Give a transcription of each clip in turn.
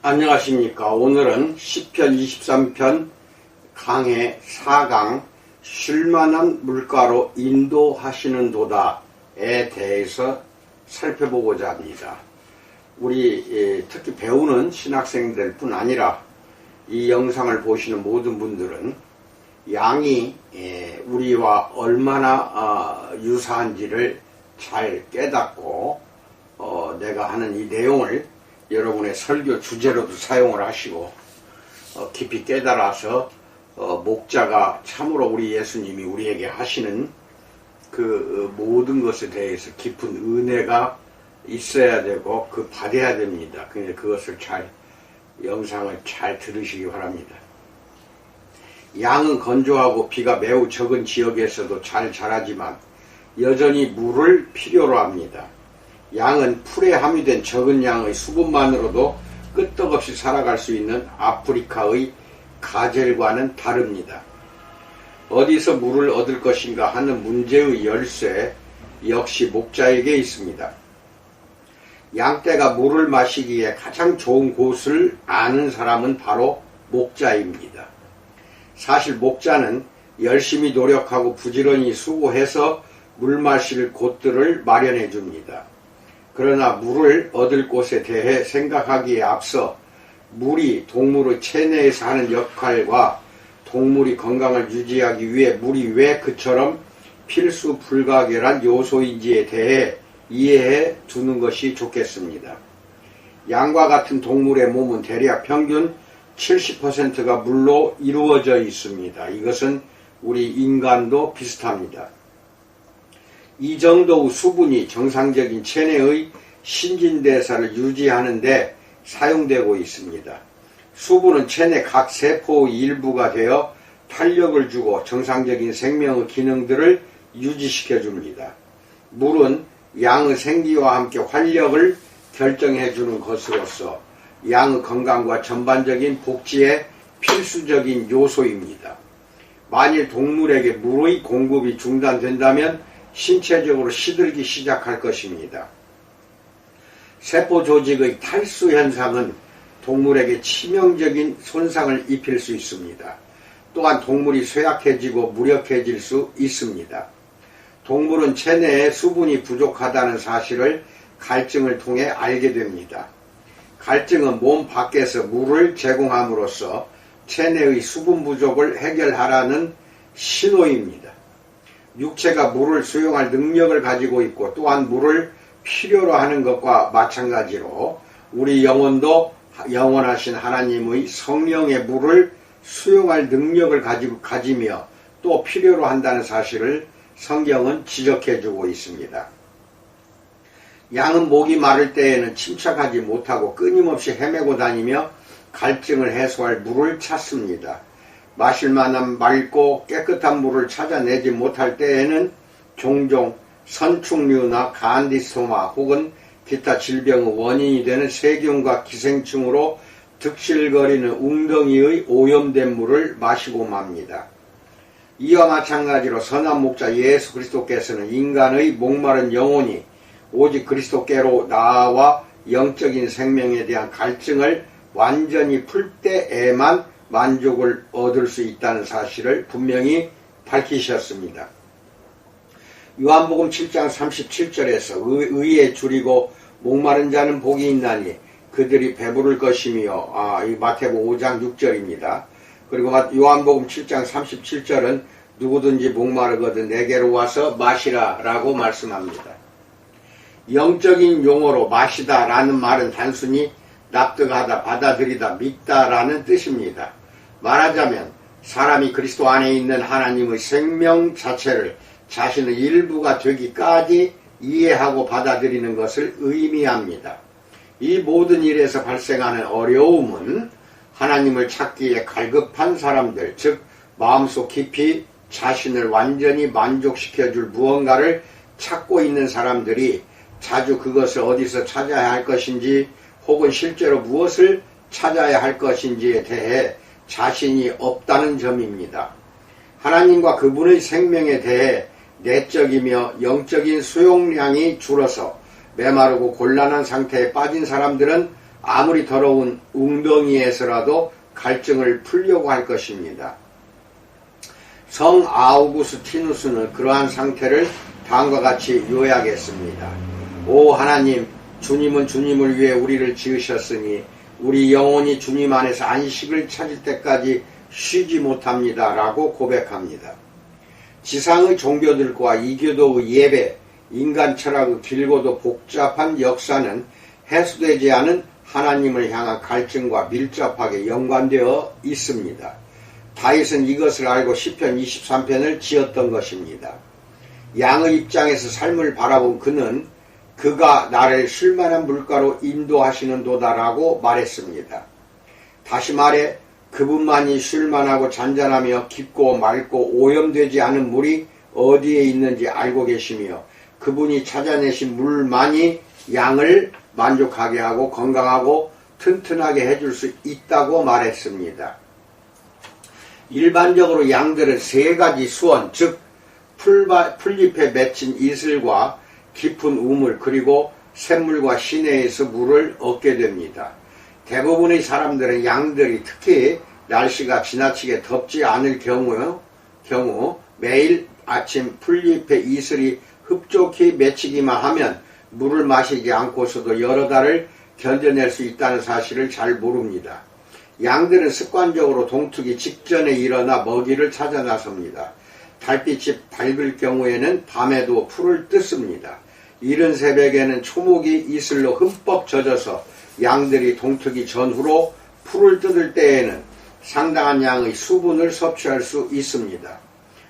안녕하십니까. 오늘은 시편 23편 강해 4강 쉴만한 물가로 인도하시는 도다에 대해서 살펴보고자 합니다. 우리 특히 배우는 신학생들 뿐 아니라 이 영상을 보시는 모든 분들은 양이 우리와 얼마나 유사한지를 잘 깨닫고 내가 하는 이 내용을 여러분의 설교 주제로도 사용을 하시고 깊이 깨달아서 목자가 참으로 우리 예수님이 우리에게 하시는 그 모든 것에 대해서 깊은 은혜가 있어야 되고 받아야 됩니다. 그래서 그것을 영상을 잘 들으시기 바랍니다. 양은 건조하고 비가 매우 적은 지역에서도 잘 자라지만 여전히 물을 필요로 합니다. 양은 풀에 함유된 적은 양의 수분만으로도 끄떡없이 살아갈 수 있는 아프리카의 가젤과는 다릅니다. 어디서 물을 얻을 것인가 하는 문제의 열쇠 역시 목자에게 있습니다. 양떼가 물을 마시기에 가장 좋은 곳을 아는 사람은 바로 목자입니다. 사실 목자는 열심히 노력하고 부지런히 수고해서 물 마실 곳들을 마련해 줍니다. 그러나 물을 얻을 곳에 대해 생각하기에 앞서 물이 동물의 체내에서 하는 역할과 동물이 건강을 유지하기 위해 물이 왜 그처럼 필수 불가결한 요소인지에 대해 이해해 두는 것이 좋겠습니다. 양과 같은 동물의 몸은 대략 평균 70%가 물로 이루어져 있습니다. 이것은 우리 인간도 비슷합니다. 이 정도의 수분이 정상적인 체내의 신진대사를 유지하는 데 사용되고 있습니다. 수분은 체내 각 세포의 일부가 되어 탄력을 주고 정상적인 생명의 기능들을 유지시켜 줍니다. 물은 양의 생기와 함께 활력을 결정해 주는 것으로서 양의 건강과 전반적인 복지에 필수적인 요소입니다. 만일 동물에게 물의 공급이 중단된다면 신체적으로 시들기 시작할 것입니다. 세포 조직의 탈수 현상은 동물에게 치명적인 손상을 입힐 수 있습니다. 또한 동물이 쇠약해지고 무력해질 수 있습니다. 동물은 체내에 수분이 부족하다는 사실을 갈증을 통해 알게 됩니다. 갈증은 몸 밖에서 물을 제공함으로써 체내의 수분 부족을 해결하라는 신호입니다. 육체가 물을 수용할 능력을 가지고 있고 또한 물을 필요로 하는 것과 마찬가지로 우리 영혼도 영원하신 하나님의 성령의 물을 수용할 능력을 가지며 또 필요로 한다는 사실을 성경은 지적해주고 있습니다. 양은 목이 마를 때에는 침착하지 못하고 끊임없이 헤매고 다니며 갈증을 해소할 물을 찾습니다. 마실 만한 맑고 깨끗한 물을 찾아내지 못할 때에는 종종 선충류나 간디스토마 혹은 기타 질병의 원인이 되는 세균과 기생충으로 득실거리는 웅덩이의 오염된 물을 마시고 맙니다. 이와 마찬가지로 선한 목자 예수 그리스도께서는 인간의 목마른 영혼이 오직 그리스도께로 나아와 영적인 생명에 대한 갈증을 완전히 풀 때에만 만족을 얻을 수 있다는 사실을 분명히 밝히셨습니다. 요한복음 7장 37절에서 의에 줄이고 목마른 자는 복이 있나니 그들이 배부를 것이며 이 마태복음 5장 6절입니다. 그리고 요한복음 7장 37절은 누구든지 목마르거든 내게로 와서 마시라 라고 말씀합니다. 영적인 용어로 마시다 라는 말은 단순히 납득하다, 받아들이다, 믿다 라는 뜻입니다. 말하자면 사람이 그리스도 안에 있는 하나님의 생명 자체를 자신의 일부가 되기까지 이해하고 받아들이는 것을 의미합니다. 이 모든 일에서 발생하는 어려움은 하나님을 찾기에 갈급한 사람들, 즉 마음속 깊이 자신을 완전히 만족시켜줄 무언가를 찾고 있는 사람들이 자주 그것을 어디서 찾아야 할 것인지 혹은 실제로 무엇을 찾아야 할 것인지에 대해 자신이 없다는 점입니다. 하나님과 그분의 생명에 대해 내적이며 영적인 수용량이 줄어서 메마르고 곤란한 상태에 빠진 사람들은 아무리 더러운 웅덩이에서라도 갈증을 풀려고 할 것입니다. 성 아우구스티누스는 그러한 상태를 다음과 같이 요약했습니다. 오 하나님, 주님은 주님을 위해 우리를 지으셨으니 우리 영혼이 주님 안에서 안식을 찾을 때까지 쉬지 못합니다. 라고 고백합니다. 지상의 종교들과 이교도의 예배, 인간 철학의 길고도 복잡한 역사는 해소되지 않은 하나님을 향한 갈증과 밀접하게 연관되어 있습니다. 다윗은 이것을 알고 시편 23편을 지었던 것입니다. 양의 입장에서 삶을 바라본 그는 그가 나를 쉴만한 물가로 인도하시는 도다라고 말했습니다. 다시 말해 그분만이 쉴만하고 잔잔하며 깊고 맑고 오염되지 않은 물이 어디에 있는지 알고 계시며 그분이 찾아내신 물만이 양을 만족하게 하고 건강하고 튼튼하게 해줄 수 있다고 말했습니다. 일반적으로 양들은 세 가지 수원, 즉 풀잎에 맺힌 이슬과 깊은 우물 그리고 샘물과 시내에서 물을 얻게 됩니다. 대부분의 사람들은 양들이 특히 날씨가 지나치게 덥지 않을 경우 매일 아침 풀잎에 이슬이 흡족히 맺히기만 하면 물을 마시지 않고서도 여러 달을 견뎌낼 수 있다는 사실을 잘 모릅니다. 양들은 습관적으로 동트기 직전에 일어나 먹이를 찾아 나섭니다. 달빛이 밝을 경우에는 밤에도 풀을 뜯습니다. 이른 새벽에는 초목이 이슬로 흠뻑 젖어서 양들이 동트기 전후로 풀을 뜯을 때에는 상당한 양의 수분을 섭취할 수 있습니다.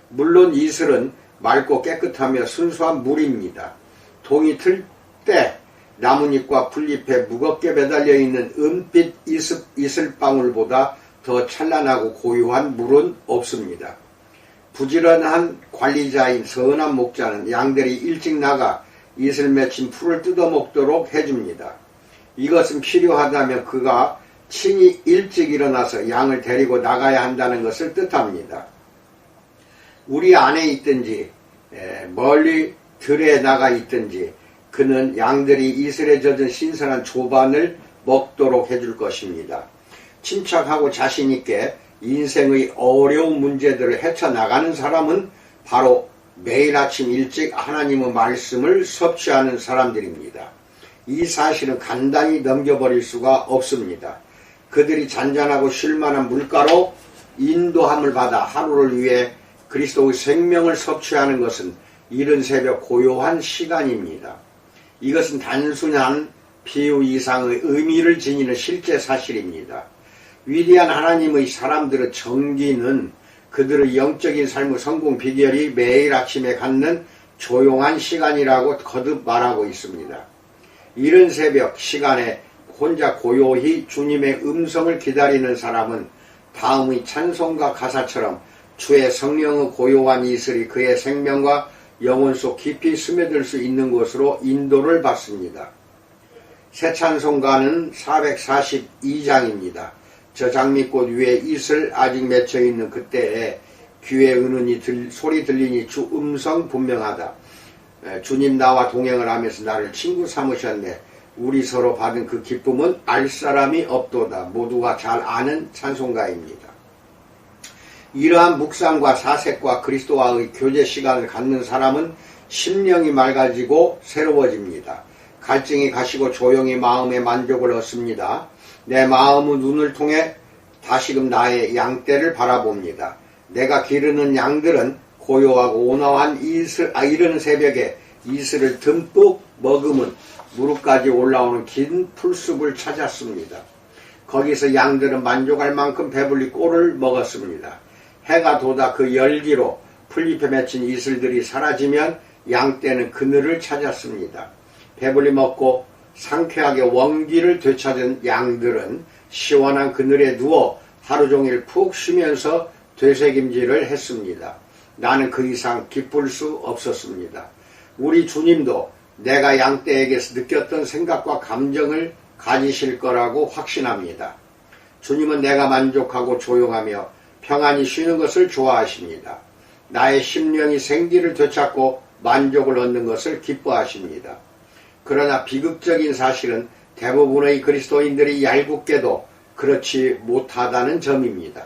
물론 이슬은 맑고 깨끗하며 순수한 물입니다. 동이 틀 때 나뭇잎과 풀잎에 무겁게 매달려 있는 은빛 이슬방울보다 더 찬란하고 고요한 물은 없습니다. 부지런한 관리자인 선한 목자는 양들이 일찍 나가 이슬 맺힌 풀을 뜯어먹도록 해줍니다. 이것은 필요하다면 그가 친히 일찍 일어나서 양을 데리고 나가야 한다는 것을 뜻합니다. 우리 안에 있든지 멀리 들에 나가 있든지 그는 양들이 이슬에 젖은 신선한 조반을 먹도록 해줄 것입니다. 침착하고 자신있게 인생의 어려운 문제들을 헤쳐나가는 사람은 바로 매일 아침 일찍 하나님의 말씀을 섭취하는 사람들입니다. 이 사실은 간단히 넘겨버릴 수가 없습니다. 그들이 잔잔하고 쉴만한 물가로 인도함을 받아 하루를 위해 그리스도의 생명을 섭취하는 것은 이른 새벽 고요한 시간입니다. 이것은 단순한 비유 이상의 의미를 지니는 실제 사실입니다. 위대한 하나님의 사람들의 정기는 그들의 영적인 삶의 성공 비결이 매일 아침에 갖는 조용한 시간이라고 거듭 말하고 있습니다. 이른 새벽 시간에 혼자 고요히 주님의 음성을 기다리는 사람은 다음의 찬송가 가사처럼 주의 성령의 고요한 이슬이 그의 생명과 영혼 속 깊이 스며들 수 있는 곳으로 인도를 받습니다. 새 찬송가는 442장입니다. 저 장미꽃 위에 이슬 아직 맺혀있는 그때에 귀에 은은히 소리 들리니 주 음성 분명하다. 주님 나와 동행을 하면서 나를 친구 삼으셨네. 우리 서로 받은 그 기쁨은 알 사람이 없도다. 모두가 잘 아는 찬송가입니다. 이러한 묵상과 사색과 그리스도와의 교제 시간을 갖는 사람은 심령이 맑아지고 새로워집니다. 갈증이 가시고 조용히 마음의 만족을 얻습니다. 내 마음의 눈을 통해 다시금 나의 양떼를 바라봅니다. 내가 기르는 양들은 고요하고 온화한 이른 새벽에 이슬을 듬뿍 머금은 무릎까지 올라오는 긴 풀숲을 찾았습니다. 거기서 양들은 만족할 만큼 배불리 꼴을 먹었습니다. 해가 돋아 그 열기로 풀잎에 맺힌 이슬들이 사라지면 양떼는 그늘을 찾았습니다. 배불리 먹고 상쾌하게 원기를 되찾은 양들은 시원한 그늘에 누워 하루 종일 푹 쉬면서 되새김질을 했습니다. 나는 그 이상 기쁠 수 없었습니다. 우리 주님도 내가 양떼에게서 느꼈던 생각과 감정을 가지실 거라고 확신합니다. 주님은 내가 만족하고 조용하며 평안히 쉬는 것을 좋아하십니다. 나의 심령이 생기를 되찾고 만족을 얻는 것을 기뻐하십니다. 그러나 비극적인 사실은 대부분의 그리스도인들이 얄궂게도 그렇지 못하다는 점입니다.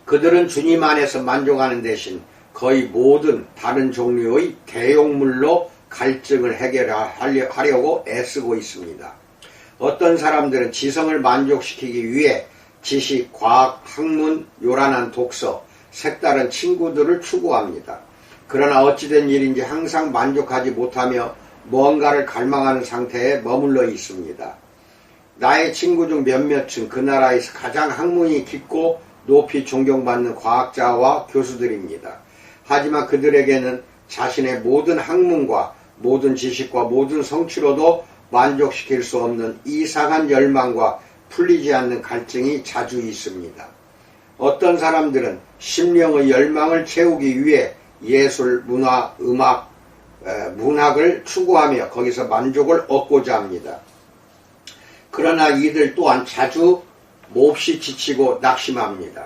그들은 주님 안에서 만족하는 대신 거의 모든 다른 종류의 대용물로 갈증을 해결하려고 애쓰고 있습니다. 어떤 사람들은 지성을 만족시키기 위해 지식, 과학, 학문, 요란한 독서, 색다른 친구들을 추구합니다. 그러나 어찌된 일인지 항상 만족하지 못하며 뭔가를 갈망하는 상태에 머물러 있습니다. 나의 친구 중 몇몇은 그 나라에서 가장 학문이 깊고 높이 존경받는 과학자와 교수들입니다. 하지만 그들에게는 자신의 모든 학문과 모든 지식과 모든 성취로도 만족시킬 수 없는 이상한 열망과 풀리지 않는 갈증이 자주 있습니다. 어떤 사람들은 심령의 열망을 채우기 위해 예술, 문화, 음악, 문학을 추구하며 거기서 만족을 얻고자 합니다. 그러나 이들 또한 자주 몹시 지치고 낙심합니다.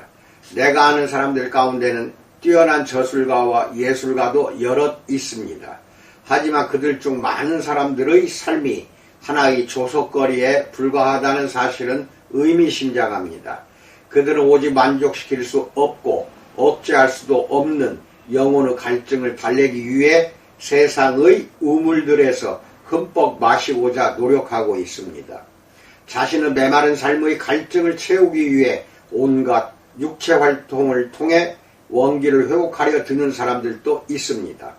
내가 아는 사람들 가운데는 뛰어난 저술가와 예술가도 여럿 있습니다. 하지만 그들 중 많은 사람들의 삶이 하나의 조속거리에 불과하다는 사실은 의미심장합니다. 그들은 오직 만족시킬 수 없고 억제할 수도 없는 영혼의 갈증을 달래기 위해 세상의 우물들에서 흠뻑 마시고자 노력하고 있습니다. 자신의 메마른 삶의 갈증을 채우기 위해 온갖 육체 활동을 통해 원기를 회복하려 드는 사람들도 있습니다.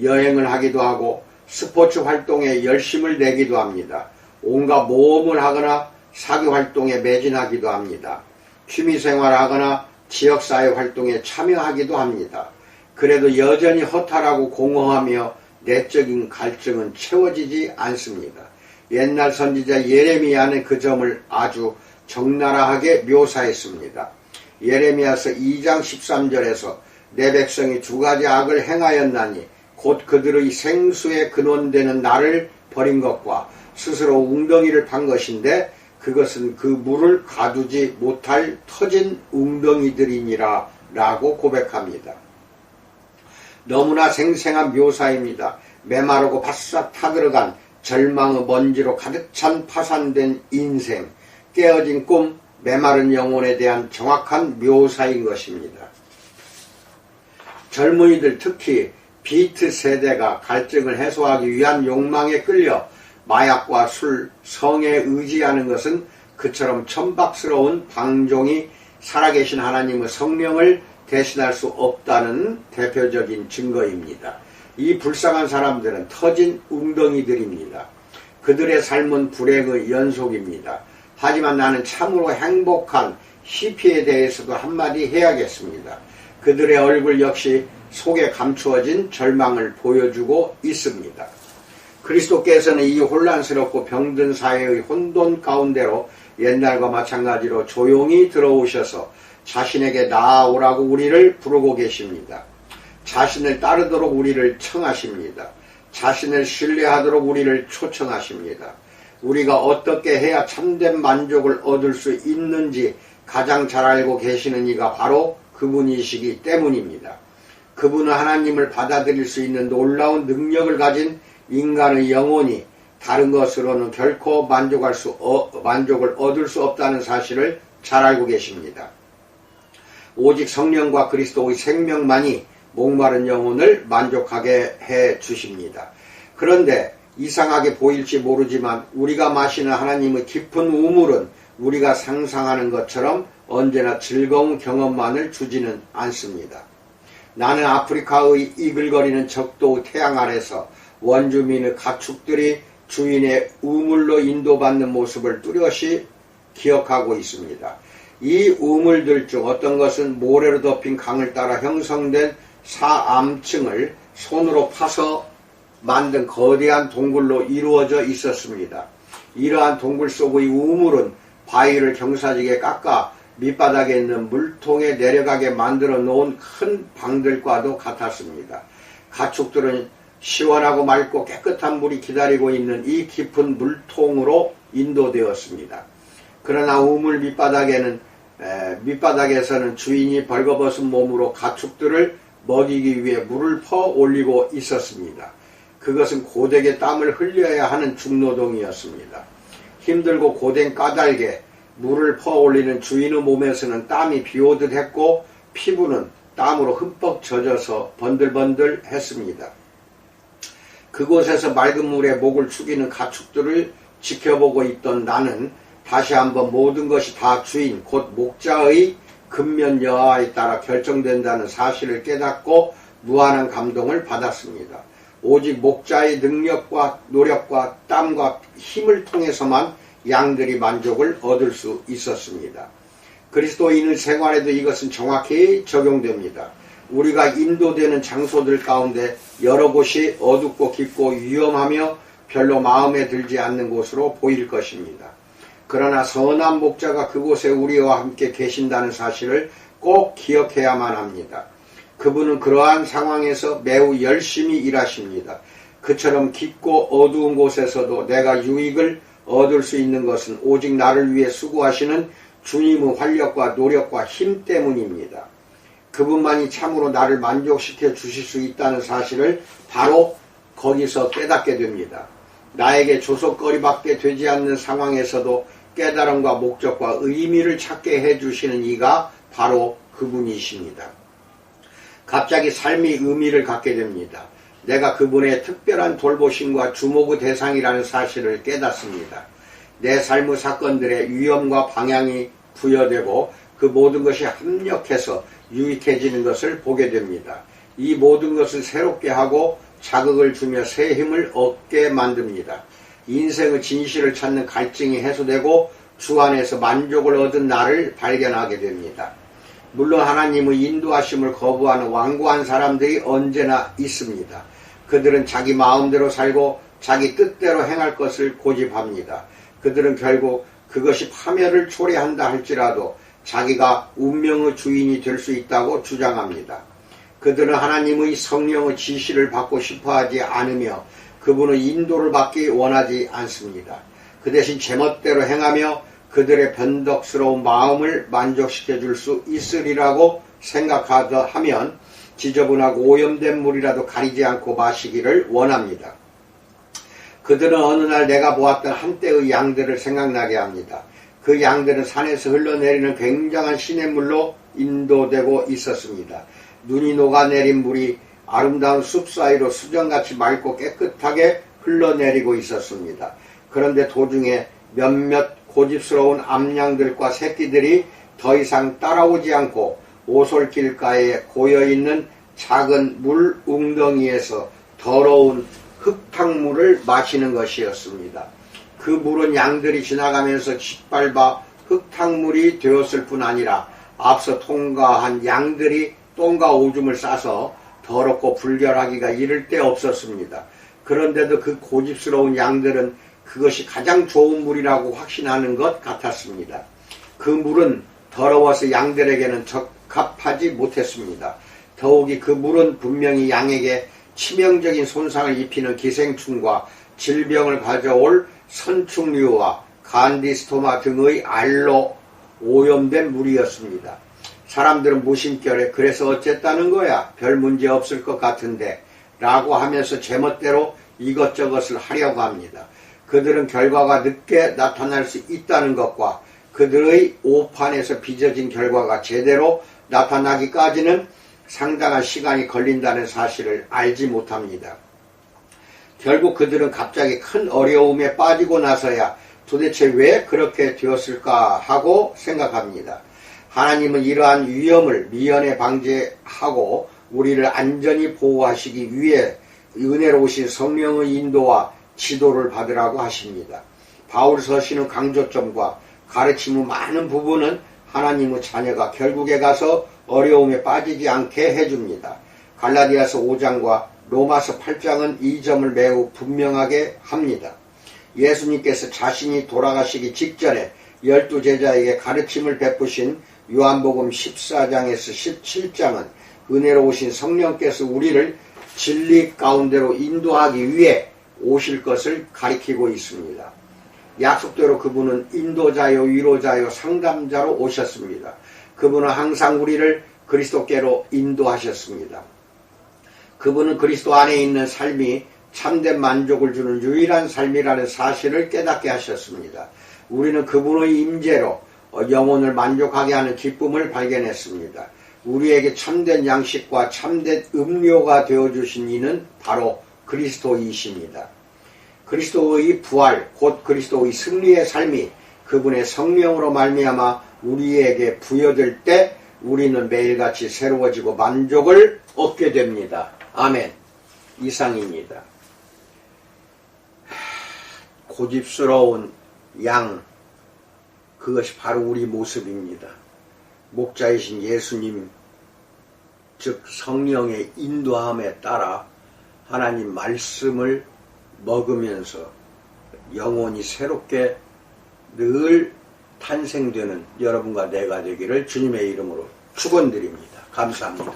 여행을 하기도 하고 스포츠 활동에 열심을 내기도 합니다. 온갖 모험을 하거나 사교 활동에 매진하기도 합니다. 취미생활을 하거나 지역사회 활동에 참여하기도 합니다. 그래도 여전히 허탈하고 공허하며 내적인 갈증은 채워지지 않습니다. 옛날 선지자 예레미야는 그 점을 아주 적나라하게 묘사했습니다. 예레미야서 2장 13절에서 내 백성이 두 가지 악을 행하였나니 곧 그들의 생수에 근원되는 나를 버린 것과 스스로 웅덩이를 판 것인데 그것은 그 물을 가두지 못할 터진 웅덩이들이니라 라고 고백합니다. 너무나 생생한 묘사입니다. 메마르고 바싹 타들어간 절망의 먼지로 가득 찬 파산된 인생, 깨어진 꿈, 메마른 영혼에 대한 정확한 묘사인 것입니다. 젊은이들 특히 비트 세대가 갈증을 해소하기 위한 욕망에 끌려 마약과 술, 성에 의지하는 것은 그처럼 천박스러운 방종이 살아계신 하나님의 성령을 대신할 수 없다는 대표적인 증거입니다. 이 불쌍한 사람들은 터진 웅덩이들입니다. 그들의 삶은 불행의 연속입니다. 하지만 나는 참으로 행복한 히피에 대해서도 한마디 해야겠습니다. 그들의 얼굴 역시 속에 감추어진 절망을 보여주고 있습니다. 그리스도께서는 이 혼란스럽고 병든 사회의 혼돈 가운데로 옛날과 마찬가지로 조용히 들어오셔서 자신에게 나아오라고 우리를 부르고 계십니다. 자신을 따르도록 우리를 청하십니다. 자신을 신뢰하도록 우리를 초청하십니다. 우리가 어떻게 해야 참된 만족을 얻을 수 있는지 가장 잘 알고 계시는 이가 바로 그분이시기 때문입니다. 그분은 하나님을 받아들일 수 있는 놀라운 능력을 가진 인간의 영혼이 다른 것으로는 결코 만족을 얻을 수 없다는 사실을 잘 알고 계십니다. 오직 성령과 그리스도의 생명만이 목마른 영혼을 만족하게 해 주십니다. 그런데 이상하게 보일지 모르지만 우리가 마시는 하나님의 깊은 우물은 우리가 상상하는 것처럼 언제나 즐거운 경험만을 주지는 않습니다. 나는 아프리카의 이글거리는 적도 태양 아래서 원주민의 가축들이 주인의 우물로 인도받는 모습을 뚜렷이 기억하고 있습니다. 이 우물들 중 어떤 것은 모래로 덮인 강을 따라 형성된 사암층을 손으로 파서 만든 거대한 동굴로 이루어져 있었습니다. 이러한 동굴 속의 우물은 바위를 경사지게 깎아 밑바닥에 있는 물통에 내려가게 만들어 놓은 큰 방들과도 같았습니다. 가축들은 시원하고 맑고 깨끗한 물이 기다리고 있는 이 깊은 물통으로 인도되었습니다. 그러나 우물 밑바닥에서는 주인이 벌거벗은 몸으로 가축들을 먹이기 위해 물을 퍼 올리고 있었습니다. 그것은 고되게 땀을 흘려야 하는 중노동이었습니다. 힘들고 고된 까닭에 물을 퍼올리는 주인의 몸에서는 땀이 비오듯 했고 피부는 땀으로 흠뻑 젖어서 번들번들 했습니다. 그곳에서 맑은 물에 목을 축이는 가축들을 지켜보고 있던 나는 다시 한번 모든 것이 다 주인 곧 목자의 근면 여하에 따라 결정된다는 사실을 깨닫고 무한한 감동을 받았습니다. 오직 목자의 능력과 노력과 땀과 힘을 통해서만 양들이 만족을 얻을 수 있었습니다. 그리스도인의 생활에도 이것은 정확히 적용됩니다. 우리가 인도되는 장소들 가운데 여러 곳이 어둡고 깊고 위험하며 별로 마음에 들지 않는 곳으로 보일 것입니다. 그러나 선한 목자가 그곳에 우리와 함께 계신다는 사실을 꼭 기억해야만 합니다. 그분은 그러한 상황에서 매우 열심히 일하십니다. 그처럼 깊고 어두운 곳에서도 내가 유익을 얻을 수 있는 것은 오직 나를 위해 수고하시는 주님의 활력과 노력과 힘 때문입니다. 그분만이 참으로 나를 만족시켜 주실 수 있다는 사실을 바로 거기서 깨닫게 됩니다. 나에게 조속거리밖에 되지 않는 상황에서도 깨달음과 목적과 의미를 찾게 해주시는 이가 바로 그분이십니다. 갑자기 삶이 의미를 갖게 됩니다. 내가 그분의 특별한 돌보심과 주목의 대상이라는 사실을 깨닫습니다. 내 삶의 사건들의 위험과 방향이 부여되고 그 모든 것이 합력해서 유익해지는 것을 보게 됩니다. 이 모든 것을 새롭게 하고 자극을 주며 새 힘을 얻게 만듭니다. 인생의 진실을 찾는 갈증이 해소되고 주 안에서 만족을 얻은 나를 발견하게 됩니다. 물론 하나님의 인도하심을 거부하는 완고한 사람들이 언제나 있습니다. 그들은 자기 마음대로 살고 자기 뜻대로 행할 것을 고집합니다. 그들은 결국 그것이 파멸을 초래한다 할지라도 자기가 운명의 주인이 될 수 있다고 주장합니다. 그들은 하나님의 성령의 지시를 받고 싶어하지 않으며 그분의 인도를 받기 원하지 않습니다. 그 대신 제멋대로 행하며 그들의 변덕스러운 마음을 만족시켜 줄 수 있으리라고 생각하다 하면 지저분하고 오염된 물이라도 가리지 않고 마시기를 원합니다. 그들은 어느 날 내가 보았던 한때의 양들을 생각나게 합니다. 그 양들은 산에서 흘러내리는 굉장한 시냇물로 인도되고 있었습니다. 눈이 녹아내린 물이 아름다운 숲 사이로 수정같이 맑고 깨끗하게 흘러내리고 있었습니다. 그런데 도중에 몇몇 고집스러운 암양들과 새끼들이 더 이상 따라오지 않고 오솔길가에 고여있는 작은 물 웅덩이에서 더러운 흙탕물을 마시는 것이었습니다. 그 물은 양들이 지나가면서 짓밟아 흙탕물이 되었을 뿐 아니라 앞서 통과한 양들이 똥과 오줌을 싸서 더럽고 불결하기가 이를 데 없었습니다. 그런데도 그 고집스러운 양들은 그것이 가장 좋은 물이라고 확신하는 것 같았습니다. 그 물은 더러워서 양들에게는 적합하지 못했습니다. 더욱이 그 물은 분명히 양에게 치명적인 손상을 입히는 기생충과 질병을 가져올 선충류와 간디스토마 등의 알로 오염된 물이었습니다. 사람들은 무심결에 그래서 어쨌다는 거야? 별 문제 없을 것 같은데 라고 하면서 제멋대로 이것저것을 하려고 합니다. 그들은 결과가 늦게 나타날 수 있다는 것과 그들의 오판에서 빚어진 결과가 제대로 나타나기까지는 상당한 시간이 걸린다는 사실을 알지 못합니다. 결국 그들은 갑자기 큰 어려움에 빠지고 나서야 도대체 왜 그렇게 되었을까 하고 생각합니다. 하나님은 이러한 위험을 미연에 방지하고 우리를 안전히 보호하시기 위해 은혜로우신 성령의 인도와 지도를 받으라고 하십니다. 바울 서신의 강조점과 가르침의 많은 부분은 하나님의 자녀가 결국에 가서 어려움에 빠지지 않게 해줍니다. 갈라디아서 5장과 로마서 8장은 이 점을 매우 분명하게 합니다. 예수님께서 자신이 돌아가시기 직전에 12제자에게 가르침을 베푸신 요한복음 14장에서 17장은 은혜로우신 성령께서 우리를 진리 가운데로 인도하기 위해 오실 것을 가리키고 있습니다. 약속대로 그분은 인도자요, 위로자요, 상담자로 오셨습니다. 그분은 항상 우리를 그리스도께로 인도하셨습니다. 그분은 그리스도 안에 있는 삶이 참된 만족을 주는 유일한 삶이라는 사실을 깨닫게 하셨습니다. 우리는 그분의 임재로 영혼을 만족하게 하는 기쁨을 발견했습니다. 우리에게 참된 양식과 참된 음료가 되어주신 이는 바로 그리스도이십니다. 그리스도의 부활, 곧 그리스도의 승리의 삶이 그분의 성령으로 말미암아 우리에게 부여될 때 우리는 매일같이 새로워지고 만족을 얻게 됩니다. 아멘. 이상입니다. 고집스러운 양, 그것이 바로 우리 모습입니다. 목자이신 예수님, 즉 성령의 인도함에 따라 하나님 말씀을 먹으면서 영혼이 새롭게 늘 탄생되는 여러분과 내가 되기를 주님의 이름으로 축원드립니다. 감사합니다.